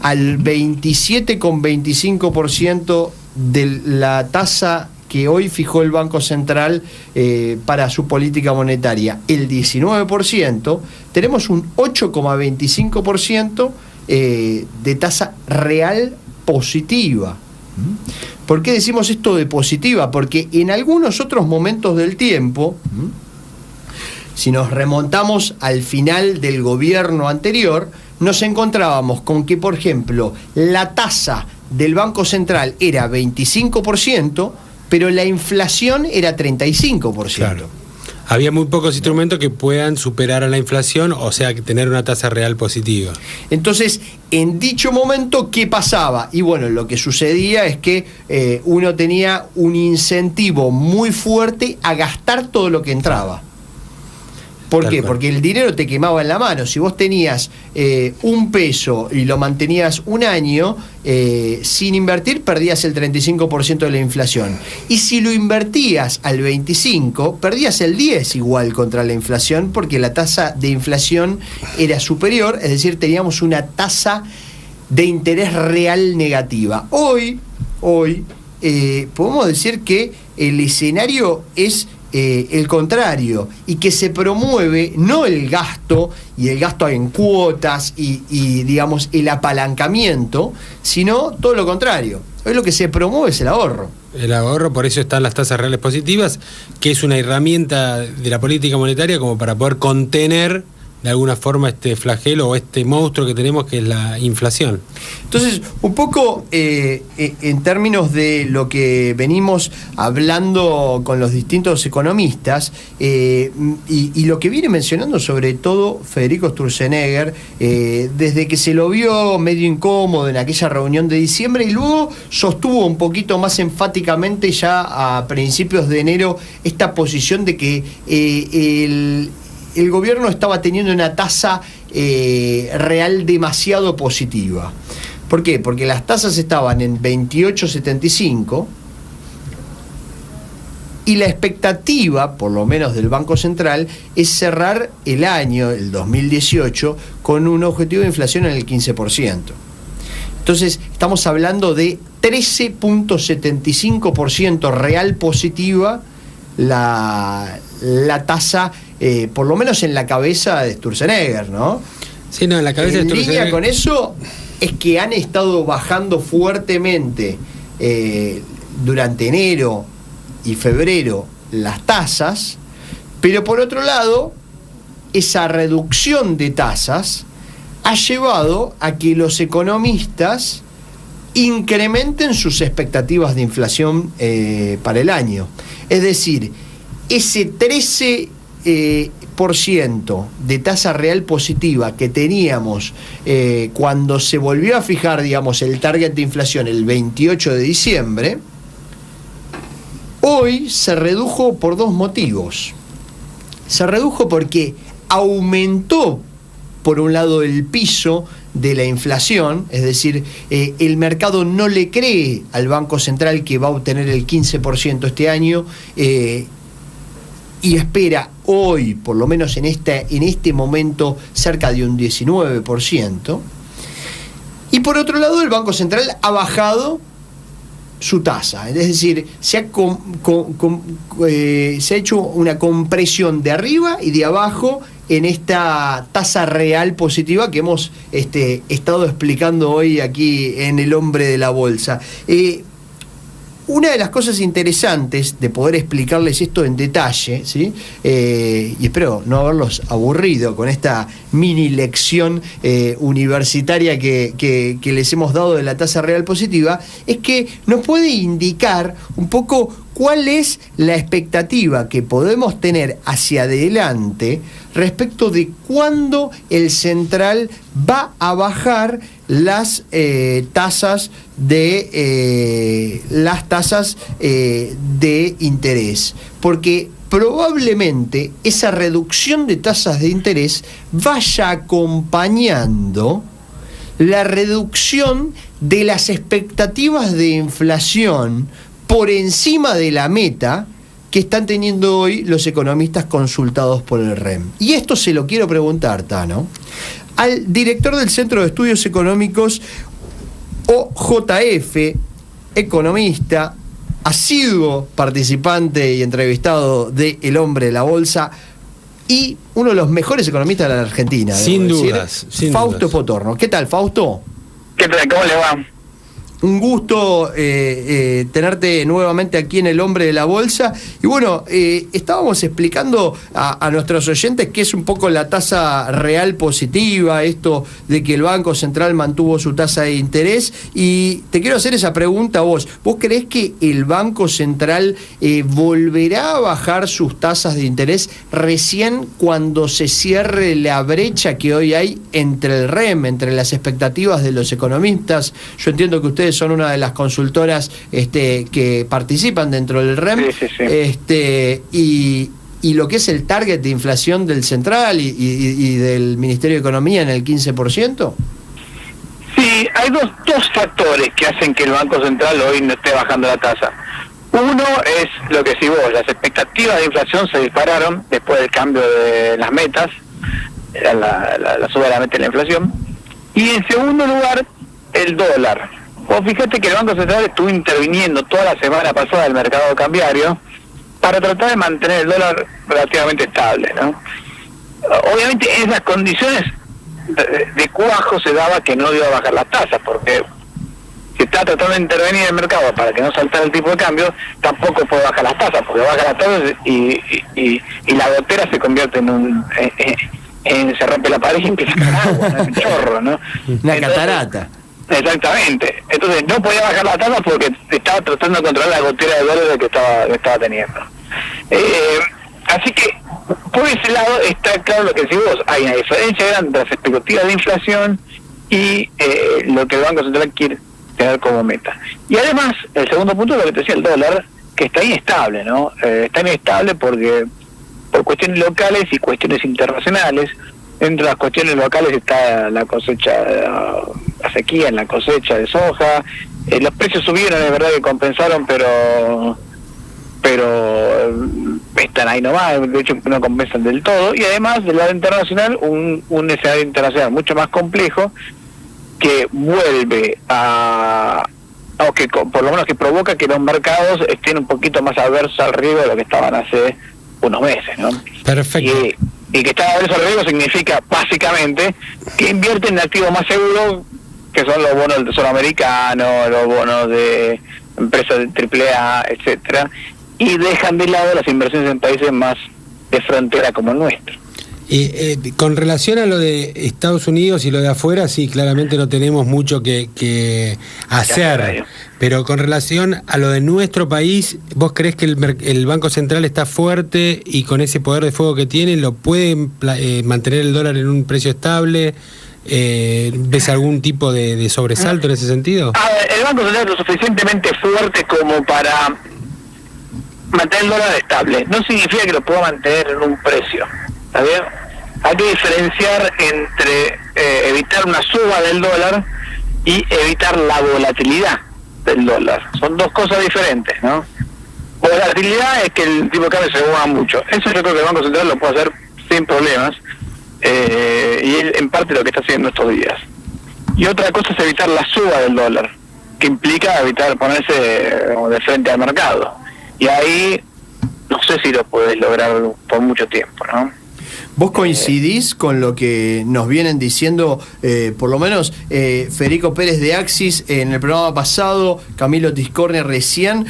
al 27,25% de la tasa que hoy fijó el Banco Central para su política monetaria, el 19%, tenemos un 8,25% de tasa real positiva. ¿Por qué decimos esto de positiva? Porque en algunos otros momentos del tiempo, si nos remontamos al final del gobierno anterior, nos encontrábamos con que, por ejemplo, la tasa del Banco Central era 25%, pero la inflación era 35%. Claro. Había muy pocos instrumentos que puedan superar a la inflación, o sea, que tener una tasa real positiva. Entonces, en dicho momento, ¿qué pasaba? Y bueno, lo que sucedía es que uno tenía un incentivo muy fuerte a gastar todo lo que entraba. ¿Por qué? Porque el dinero te quemaba en la mano. Si vos tenías $1 y lo mantenías un año sin invertir, perdías el 35% de la inflación. Y si lo invertías al 25%, perdías el 10% igual contra la inflación, porque la tasa de inflación era superior, es decir, teníamos una tasa de interés real negativa. Hoy podemos decir que el escenario es el contrario, y que se promueve no el gasto y el gasto en cuotas y digamos el apalancamiento, sino todo lo contrario. Hoy lo que se promueve es el ahorro. El ahorro, por eso están las tasas reales positivas, que es una herramienta de la política monetaria como para poder contener de alguna forma este flagelo o este monstruo que tenemos que es la inflación. Entonces, un poco en términos de lo que venimos hablando con los distintos economistas y lo que viene mencionando sobre todo Federico Sturzenegger, desde que se lo vio medio incómodo en aquella reunión de diciembre y luego sostuvo un poquito más enfáticamente ya a principios de enero esta posición de que el gobierno estaba teniendo una tasa real demasiado positiva. ¿Por qué? Porque las tasas estaban en 28,75 y la expectativa, por lo menos del Banco Central, es cerrar el año, el 2018, con un objetivo de inflación en el 15%. Entonces, estamos hablando de 13,75% real positiva la tasa, por lo menos en la cabeza de Sturzenegger, ¿no? Sí, no, en la cabeza de Sturzenegger. En línea con eso es que han estado bajando fuertemente durante enero y febrero las tasas, pero por otro lado, esa reducción de tasas ha llevado a que los economistas incrementen sus expectativas de inflación para el año. Es decir, ese 13% de tasa real positiva que teníamos cuando se volvió a fijar, digamos, el target de inflación el 28 de diciembre, hoy se redujo por dos motivos. Se redujo porque aumentó, por un lado, el piso de la inflación, es decir, el mercado no le cree al Banco Central que va a obtener el 15% este año y espera hoy, por lo menos en este momento, cerca de un 19%. Y por otro lado, el Banco Central ha bajado su tasa, es decir, se ha hecho una compresión de arriba y de abajo en esta tasa real positiva que hemos estado explicando hoy aquí en El Hombre de la Bolsa. Una de las cosas interesantes de poder explicarles esto en detalle, ¿sí? Y espero no haberlos aburrido con esta mini lección universitaria que les hemos dado de la tasa real positiva, es que nos puede indicar un poco cuál es la expectativa que podemos tener hacia adelante respecto de cuándo el central va a bajar las tasas de interés, porque probablemente esa reducción de tasas de interés vaya acompañando la reducción de las expectativas de inflación por encima de la meta que están teniendo hoy los economistas consultados por el REM. Y esto se lo quiero preguntar, Tano, al director del Centro de Estudios Económicos, OJF, economista, asiduo participante y entrevistado de El Hombre de la Bolsa y uno de los mejores economistas de la Argentina. Sin dudas. Fausto Potorno. ¿Qué tal, Fausto? ¿Qué tal? ¿Cómo le va? Un gusto tenerte nuevamente aquí en El Hombre de la Bolsa. Y bueno, estábamos explicando a nuestros oyentes qué es un poco la tasa real positiva, esto de que el Banco Central mantuvo su tasa de interés. Y te quiero hacer esa pregunta a vos. ¿Vos creés que el Banco Central volverá a bajar sus tasas de interés recién cuando se cierre la brecha que hoy hay entre el REM, entre las expectativas de los economistas? Yo entiendo que ustedes son una de las consultoras que participan dentro del REM, sí. Y lo que es el target de inflación del Central y del Ministerio de Economía en el 15%. Sí, hay dos factores que hacen que el Banco Central hoy no esté bajando la tasa. Uno es lo que decís vos, las expectativas de inflación se dispararon después del cambio de las metas, la suba de la meta de la inflación. Y en segundo lugar, el dólar. Vos fíjate que el Banco Central estuvo interviniendo toda la semana pasada el mercado cambiario para tratar de mantener el dólar relativamente estable, ¿no? Obviamente en esas condiciones de cuajo se daba que no iba a bajar las tasas, porque si está tratando de intervenir el mercado para que no saltara el tipo de cambio, tampoco puede bajar las tasas, porque baja las tasas y la gotera se convierte en se rompe la pared y empieza a caer agua, ¿no? Un chorro, ¿no? Una catarata. Exactamente. Entonces no podía bajar la tasa porque estaba tratando de controlar la gotera de dólares que estaba teniendo. Así que por ese lado está claro lo que decís vos. Hay una diferencia grande entre las expectativas de inflación y lo que el Banco Central quiere tener como meta. Y además, el segundo punto es lo que te decía, el dólar, que está inestable, ¿no? Está inestable porque por cuestiones locales y cuestiones internacionales. Entre las cuestiones locales está la cosecha, la sequía en la cosecha de soja. Los precios subieron, es verdad que compensaron, pero están ahí nomás, de hecho no compensan del todo. Y además, del lado internacional, un escenario internacional mucho más complejo que vuelve o que por lo menos que provoca que los mercados estén un poquito más adversos al riesgo de lo que estaban hace unos meses, ¿no? Perfecto. Y que está adverso al riesgo significa básicamente que invierten en activos más seguros, que son los bonos del Tesoro americano, los bonos de empresas de AAA, etcétera, y dejan de lado las inversiones en países más de frontera como el nuestro. Con relación a lo de Estados Unidos y lo de afuera, sí, claramente no tenemos mucho que hacer, pero con relación a lo de nuestro país, ¿vos creés que el Banco Central está fuerte y con ese poder de fuego que tiene lo puede mantener el dólar en un precio estable? ¿Ves algún tipo de sobresalto en ese sentido? El Banco Central es lo suficientemente fuerte como para mantener el dólar estable. No significa que lo pueda mantener en un precio. ¿Está bien? Hay que diferenciar entre evitar una suba del dólar y evitar la volatilidad del dólar. Son dos cosas diferentes, ¿no? Volatilidad es que el tipo de cambio se mueva mucho. Eso yo creo que el Banco Central lo puede hacer sin problemas, y él en parte lo que está haciendo estos días. Y otra cosa es evitar la suba del dólar, que implica evitar ponerse de frente al mercado. Y ahí no sé si lo puedes lograr por mucho tiempo, ¿no? ¿Vos coincidís con lo que nos vienen diciendo, por lo menos, Federico Pérez de Axis en el programa pasado, Camilo Tiscornia recién,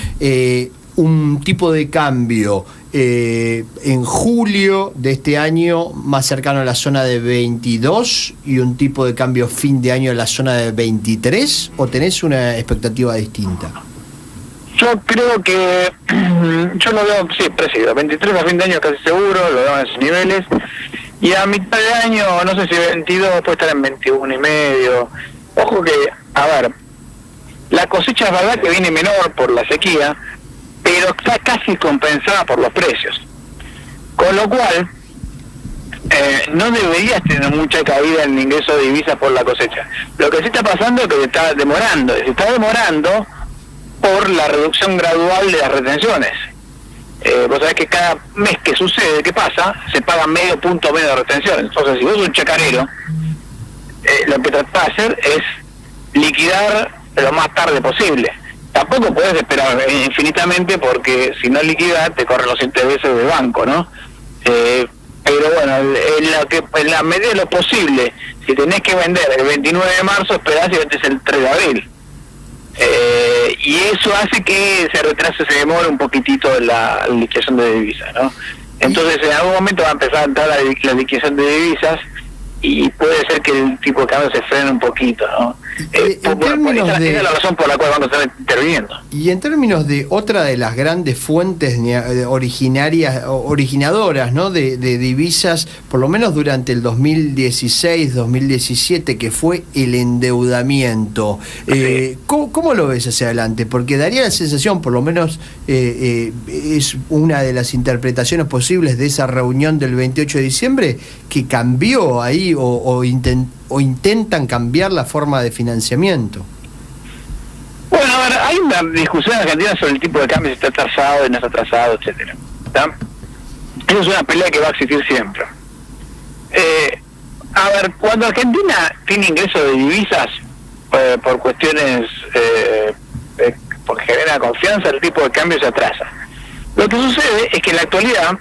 un tipo de cambio en julio de este año más cercano a la zona de 22 y un tipo de cambio fin de año en la zona de 23, o tenés una expectativa distinta? Yo creo que, yo lo veo, sí, preciso, 23 a fin de año casi seguro, lo veo en esos niveles, y a mitad de año, no sé si 22, puede estar en 21 y medio. Ojo que, a ver, la cosecha es verdad que viene menor por la sequía, pero está casi compensada por los precios. Con lo cual, no deberías tener mucha caída en el ingreso de divisas por la cosecha. Lo que sí está pasando es que se está demorando por la reducción gradual de las retenciones. Vos sabés que cada mes que sucede, ¿qué pasa? Se paga medio punto menos de retenciones. Entonces, si vos sos un chacarero, lo que tratás de hacer es liquidar lo más tarde posible. Tampoco podés esperar infinitamente, porque si no liquidas te corren los intereses del banco, ¿no? Pero bueno, en la medida de lo posible, si tenés que vender el 29 de marzo, esperás y vendés el 3 de abril. Y eso hace que se retrase, se demore un poquitito la liquidación de divisas, ¿no? Entonces en algún momento va a empezar a entrar la liquidación de divisas y puede ser que el tipo de cambio se frene un poquito, ¿no? Esa es la razón por la cual vamos a estar interviniendo. Y en términos de otra de las grandes fuentes originadoras, ¿no?, de divisas, por lo menos durante el 2016-2017, que fue el endeudamiento. Sí. ¿Cómo lo ves hacia adelante? Porque daría la sensación, por lo menos es una de las interpretaciones posibles de esa reunión del 28 de diciembre, que cambió ahí o intentan cambiar la forma de financiamiento. Bueno, a ver, hay una discusión en Argentina sobre el tipo de cambio, si está atrasado y no está atrasado, etcétera. Eso es una pelea que va a existir siempre. A ver, cuando Argentina tiene ingresos de divisas por cuestiones porque genera confianza, el tipo de cambio se atrasa. Lo que sucede es que en la actualidad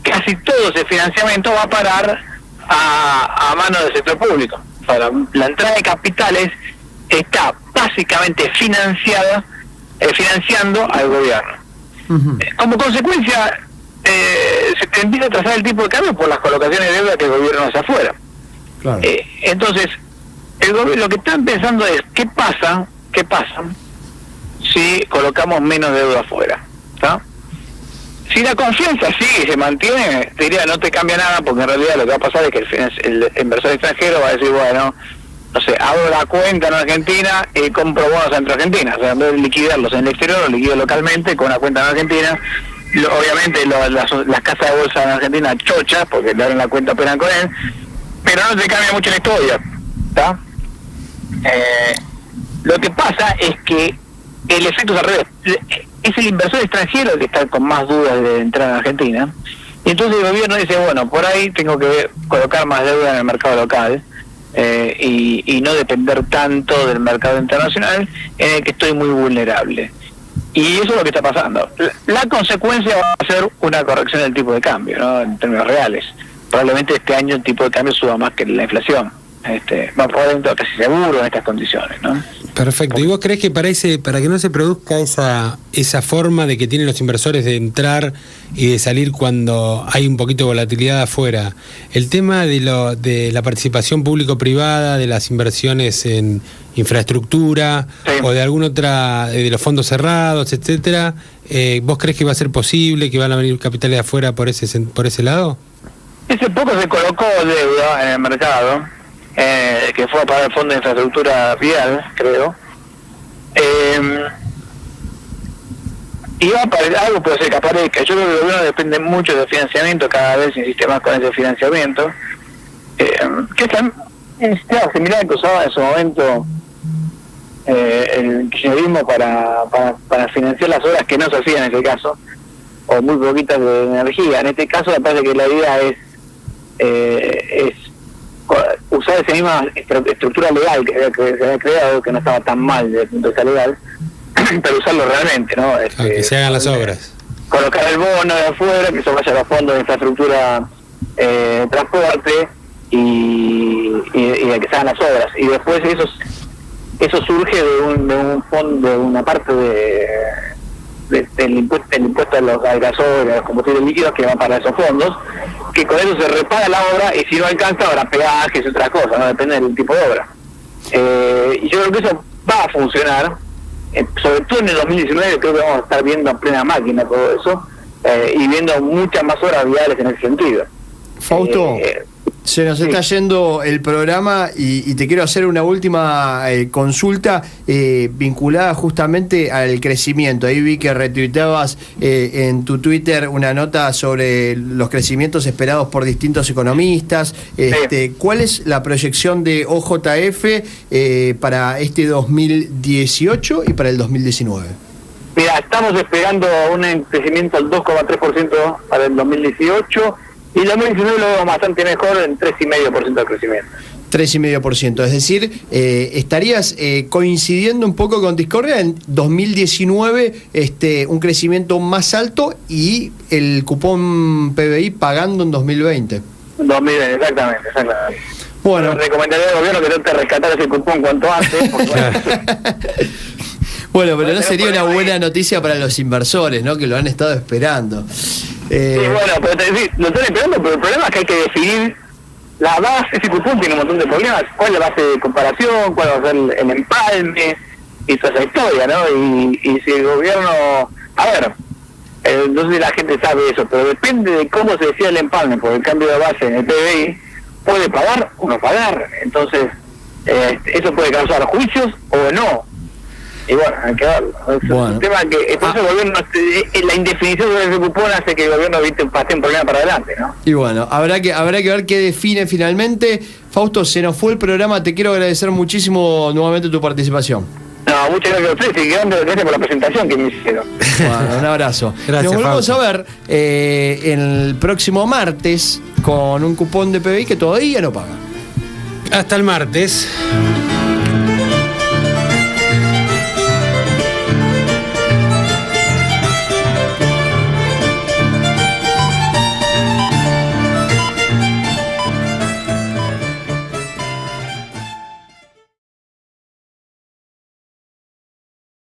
casi todo ese financiamiento va a parar a manos del sector público. O sea, la entrada de capitales está básicamente financiando al gobierno. Uh-huh. Como consecuencia, se te empieza a trazar el tipo de cambio por las colocaciones de deuda que el gobierno hace afuera. Claro. Entonces, el gobierno lo que están pensando es, ¿qué pasa si colocamos menos deuda afuera? ¿Está? Si la confianza sigue y se mantiene, te diría, no te cambia nada, porque en realidad lo que va a pasar es que el inversor extranjero va a decir, bueno, no sé, abro la cuenta en Argentina y compro bonos entre Argentina. O sea, en vez de liquidarlos en el exterior, los liquido localmente con una cuenta en Argentina. Obviamente las casas de bolsa en Argentina chochas, porque le abren la cuenta operan con él, pero no te cambia mucho la historia, ¿está? Lo que pasa es que el efecto es al revés. Es el inversor extranjero el que está con más dudas de entrar en Argentina, y entonces el gobierno dice, bueno, por ahí tengo que colocar más deuda en el mercado local, y no depender tanto del mercado internacional, en el que estoy muy vulnerable. Y eso es lo que está pasando. La consecuencia va a ser una corrección del tipo de cambio, ¿no? En términos reales. Probablemente este año el tipo de cambio suba más que la inflación. Va por dentro casi seguro en estas condiciones, ¿no? Perfecto. ¿Y vos crees que para que no se produzca esa forma de que tienen los inversores de entrar y de salir cuando hay un poquito de volatilidad afuera, el tema de la participación público-privada, de las inversiones en infraestructura, sí, o de alguna otra, de los fondos cerrados, etcétera, ¿vos crees que va a ser posible, que van a venir capitales de afuera por ese lado? Hace poco se colocó deuda en el mercado, que fue a pagar el Fondo de Infraestructura Vial, creo. Y va a aparecer, algo puede ser que aparezca. Yo creo que el gobierno depende mucho del financiamiento, cada vez insiste más con ese financiamiento. Que es claro, similar que usaba en su momento el kirchnerismo para financiar las obras que no se hacían en ese caso, o muy poquitas de energía. En este caso me parece que la idea es usar esa misma estructura legal que se había creado, que no estaba tan mal desde el punto de vista legal, pero usarlo realmente, ¿no? Que se hagan las obras. Colocar el bono de afuera, que eso vaya a los fondos de infraestructura, transporte, y de que se hagan las obras. Y después eso surge de un fondo, de una parte del impuesto al gasoil, a los combustibles líquidos, que va para esos fondos, que con eso se repaga la obra, y si no alcanza, habrá peajes y otras cosas, no depende del tipo de obra. Y yo creo que eso va a funcionar, sobre todo en el 2019. Creo que vamos a estar viendo a plena máquina todo eso, y viendo muchas más obras viales en ese sentido. Fausto, se nos está yendo el programa y te quiero hacer una última consulta vinculada justamente al crecimiento. Ahí vi que retuiteabas en tu Twitter una nota sobre los crecimientos esperados por distintos economistas. ¿Cuál es la proyección de OJF para este 2018 y para el 2019? Mira, estamos esperando un crecimiento al 2,3% para el 2018, y el 2019 lo vemos bastante mejor, en 3,5% de crecimiento. 3,5%, es decir, estarías coincidiendo un poco con Discordia en 2019, un crecimiento más alto, y el cupón PBI pagando en 2020. 2020, exactamente. Bueno, recomendaría al gobierno que trate de rescatar ese cupón cuanto antes. Bueno, pero no sería una buena noticia para los inversores, ¿no? Que lo han estado esperando. Sí, bueno, pero lo están esperando, pero el problema es que hay que definir la base. Ese cupón tiene un montón de problemas. ¿Cuál es la base de comparación? ¿Cuál va a ser el empalme? Y toda esa historia, ¿no? Y si el gobierno... A ver, no sé si la gente sabe eso, pero depende de cómo se decida el empalme por el cambio de base en el PBI, puede pagar o no pagar. Entonces, eso puede causar juicios o no. Y bueno, hay que verlo. Es un tema que entonces el gobierno, la indefinición de ese cupón hace que el gobierno pase un problema para adelante, ¿no? Y bueno, habrá que ver qué define finalmente. Fausto, se nos fue el programa. Te quiero agradecer muchísimo nuevamente tu participación. No, muchas gracias a ustedes y gracias por la presentación que me hicieron. Bueno, un abrazo. Gracias, nos volvemos Fausto. a ver el próximo martes con un cupón de PBI que todavía no paga. Hasta el martes.